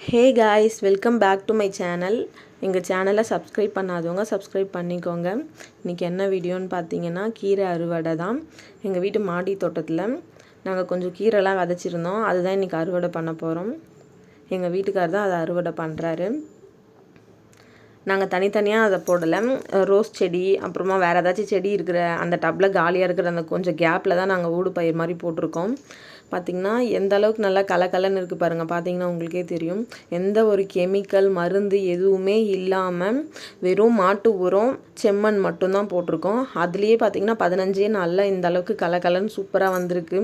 Hey guys, welcome back to my channel. எங்கள் சேனலை subscribe பண்ணாதவங்க சப்ஸ்கிரைப் பண்ணிக்கோங்க. இன்றைக்கி என்ன வீடியோன்னு பார்த்தீங்கன்னா, கீரை அறுவடை தான். எங்கள் வீட்டு மாடி தோட்டத்தில் நாங்கள் கொஞ்சம் கீரைலாம் விதைச்சிருந்தோம். அதுதான் இன்றைக்கி அறுவடை பண்ண போகிறோம். எங்கள் வீட்டுக்கார் தான் அதை அறுவடை பண்ணுறாரு. நாங்கள் தனித்தனியாக அதை போடலை. ரோஸ் செடி, அப்புறமா வேறு ஏதாச்சும் செடி இருக்கிற அந்த டப்பில் காலியாக இருக்கிற அந்த கொஞ்சம் கேப்பில் தான் நாங்கள் ஊடு பயிர் மாதிரி போட்டிருக்கோம். பார்த்திங்கன்னா எந்த அளவுக்கு நல்லா கலக்கலன்னு இருக்குது பாருங்கள். பார்த்திங்கன்னா உங்களுக்கே தெரியும். எந்த ஒரு கெமிக்கல் மருந்து எதுவுமே இல்லாமல் வெறும் மாட்டு உரம், செம்மண் மட்டும்தான் போட்டிருக்கோம். அதுலேயே பார்த்திங்கன்னா 15 நாளில் இந்த அளவுக்கு கலக்கலன்னு சூப்பராக வந்திருக்கு.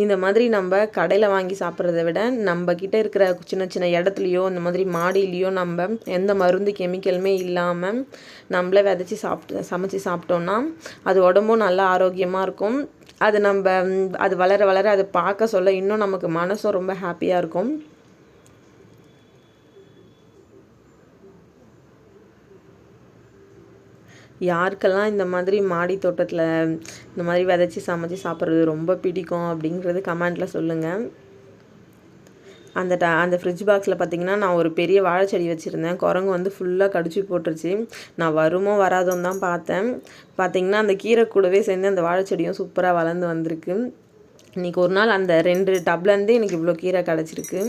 இந்த மாதிரி நம்ம கடையில் வாங்கி சாப்பிட்றத விட நம்ம கிட்டே இருக்கிற சின்ன சின்ன இடத்துலையோ இந்த மாதிரி மாடியிலையோ நம்ம எந்த மருந்து கெமிக்கலுமே இல்லாமல் நம்மளே விதைச்சி சமைச்சி சாப்பிட்டோன்னா அது உடம்பும் நல்லா ஆரோக்கியமாக இருக்கும். அது வளர வளர அதை பார்க்க சொல்ல இன்னும் நமக்கு மனசும் ரொம்ப ஹாப்பியாக இருக்கும். யாருக்கெல்லாம் இந்த மாதிரி மாடி தோட்டத்தில் இந்த மாதிரி விதைச்சி சமைச்சி சாப்பிட்றது ரொம்ப பிடிக்கும் அப்படிங்கிறது கமெண்ட்டில் சொல்லுங்கள். அந்த ஃப்ரிட்ஜ் பாக்ஸில் பார்த்திங்கன்னா நான் ஒரு பெரிய வாழைச்செடி வச்சுருந்தேன். குரங்கு வந்து ஃபுல்லாக கடிச்சு போட்டுருச்சு. நான் வருமோ வராதோன்னு தான் பார்த்தேன். பார்த்திங்கன்னா அந்த கீரை கூடவே சேர்ந்து அந்த வாழைச்செடியும் சூப்பராக வளர்ந்து வந்திருக்கு. இன்றைக்கி ஒரு நாள் அந்த 2 டப்லேருந்து எனக்கு இவ்வளோ கீரை கிடச்சிருக்கு.